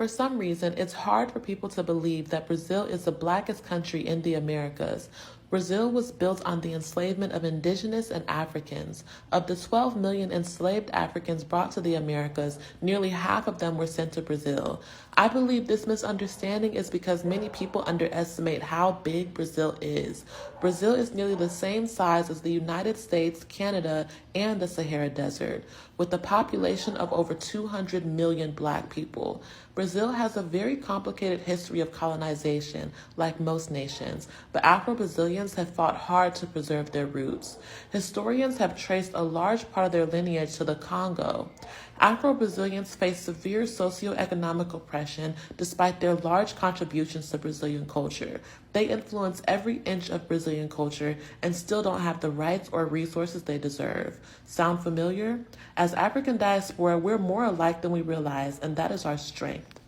For some reason, it's hard for people to believe that Brazil is the blackest country in the Americas. Brazil was built on the enslavement of indigenous and Africans. Of the 12 million enslaved Africans brought to the Americas, nearly half of them were sent to Brazil. I believe this misunderstanding is because many people underestimate how big Brazil is. Brazil is nearly the same size as the United States, Canada, and the Sahara Desert, with a population of over 200 million black people. Brazil has a very complicated history of colonization, like most nations, but Afro-Brazilians have fought hard to preserve their roots. Historians have traced a large part of their lineage to the Congo. Afro-Brazilians face severe socioeconomic oppression despite their large contributions to Brazilian culture. They influence every inch of Brazilian culture and still don't have the rights or resources they deserve. Sound familiar? As African diaspora, we're more alike than we realize, and that is our strength.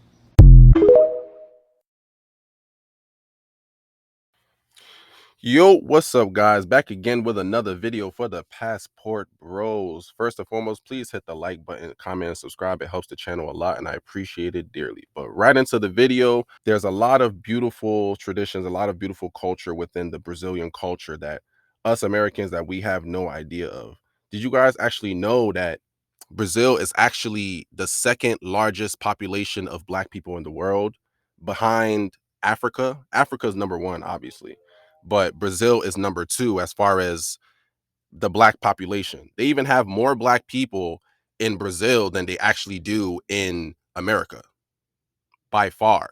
Yo, what's up, guys? Back again with another video for the Passport Bros. First and foremost, please hit the like button, comment, and subscribe. It helps the channel a lot, and I appreciate it dearly. But right into the video, there's a lot of beautiful traditions, a lot of beautiful culture within the Brazilian culture that us Americans that we have no idea of. Did you guys actually know that Brazil is actually the second largest population of black people in the world, behind Africa? Africa is number one, obviously, but Brazil is number two as far as the black population. They even have more black people in Brazil than they actually do in America, by far.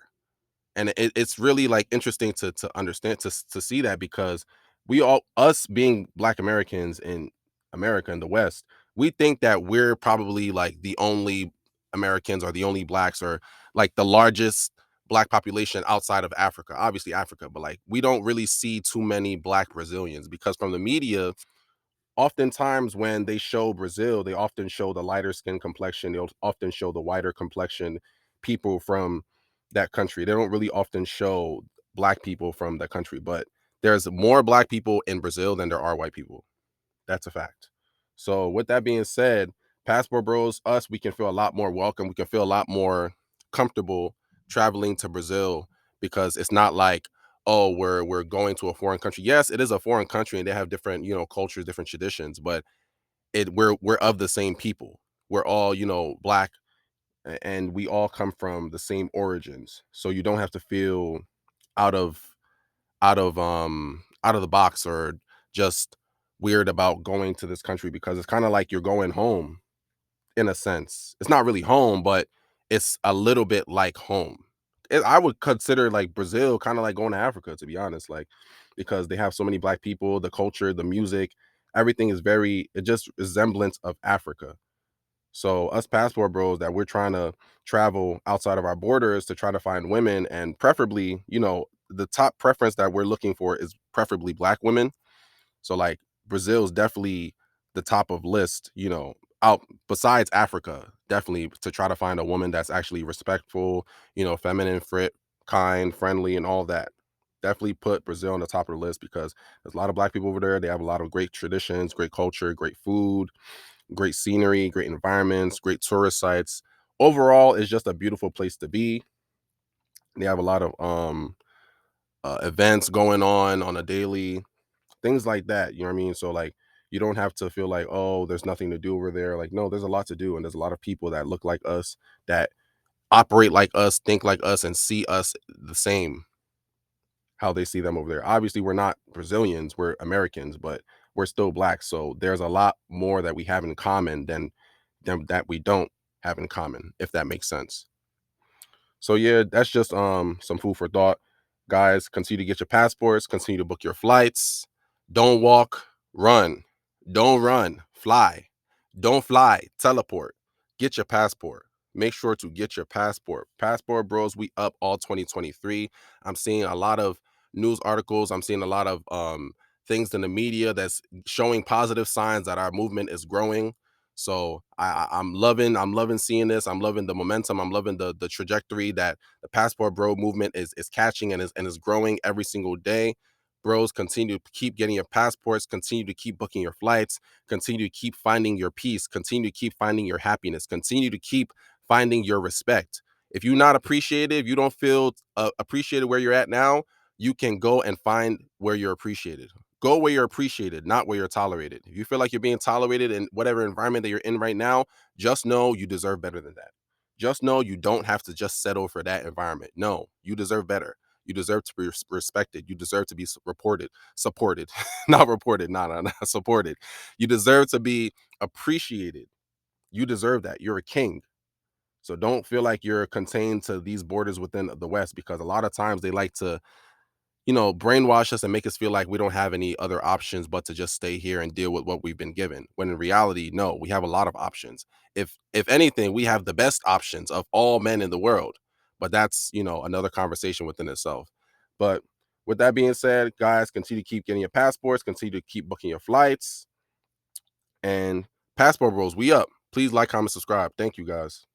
And it's really like interesting to understand, to see that, because we all, us being black Americans in America, in the West, we think that we're probably like the only Americans or the only blacks, or like the largest black population outside of Africa, obviously Africa, but like we don't really see too many black Brazilians, because from the media, oftentimes when they show Brazil, they often show the lighter skin complexion. They'll often show the whiter complexion people from that country. They don't really often show black people from the country, but there's more black people in Brazil than there are white people. That's a fact. So with that being said, Passport Bros, us, we can feel a lot more welcome. We can feel a lot more comfortable traveling to Brazil, because it's not like, oh, we're going to a foreign country. Yes, it is a foreign country and they have different, cultures, different traditions, but we're of the same people. We're all, black, and we all come from the same origins. So you don't have to feel out of out of the box, or just weird about going to this country, because it's kind of like you're going home. In a sense, it's not really home, but it's a little bit like home. I would consider like Brazil kind of like going to Africa, to be honest, like, because they have so many black people, the culture, the music, everything is very, it just resemblance of Africa. So us Passport Bros, that we're trying to travel outside of our borders to try to find women, and preferably, the top preference that we're looking for is preferably black women. So like Brazil is definitely the top of list, out besides Africa, definitely, to try to find a woman that's actually respectful, feminine, kind, friendly, and all that. Definitely put Brazil on the top of the list, because there's a lot of black people over there. They have a lot of great traditions, great culture, great food, great scenery, great environments, great tourist sites. Overall, it's just a beautiful place to be. They have a lot of events going on a daily, things like that. You know what I mean? So like, you don't have to feel like, oh, there's nothing to do over there. Like, no, there's a lot to do, and there's a lot of people that look like us, that operate like us, think like us, and see us the same, how they see them over there. Obviously, we're not Brazilians, we're Americans, but we're still black. So there's a lot more that we have in common than that we don't have in common, if that makes sense. So yeah, that's just some food for thought. Guys, continue to get your passports, continue to book your flights. Don't walk, run. Don't run, fly. Don't fly, teleport. Get your passport. Make sure to get your passport. Passport Bros, we up all 2023. I'm seeing a lot of news articles. I'm seeing a lot of things in the media that's showing positive signs that our movement is growing. So I'm loving seeing this. I'm loving the momentum. I'm loving the trajectory that the Passport Bro movement is catching, and is growing every single day. Bros, continue to keep getting your passports, continue to keep booking your flights, continue to keep finding your peace, continue to keep finding your happiness, continue to keep finding your respect. If you're not appreciated, if you don't feel appreciated where you're at now, you can go and find where you're appreciated. Go where you're appreciated, not where you're tolerated. If you feel like you're being tolerated in whatever environment that you're in right now, just know you deserve better than that. Just know you don't have to just settle for that environment. No, you deserve better. You deserve to be respected. You deserve to be supported, not reported, not supported. You deserve to be appreciated. You deserve that. You're a king. So don't feel like you're contained to these borders within the West, because a lot of times they like to, brainwash us and make us feel like we don't have any other options but to just stay here and deal with what we've been given. When in reality, no, we have a lot of options. If anything, we have the best options of all men in the world. But that's, another conversation within itself. But with that being said, guys, continue to keep getting your passports, continue to keep booking your flights, and passport bros, we up. Please like, comment, subscribe. Thank you, guys.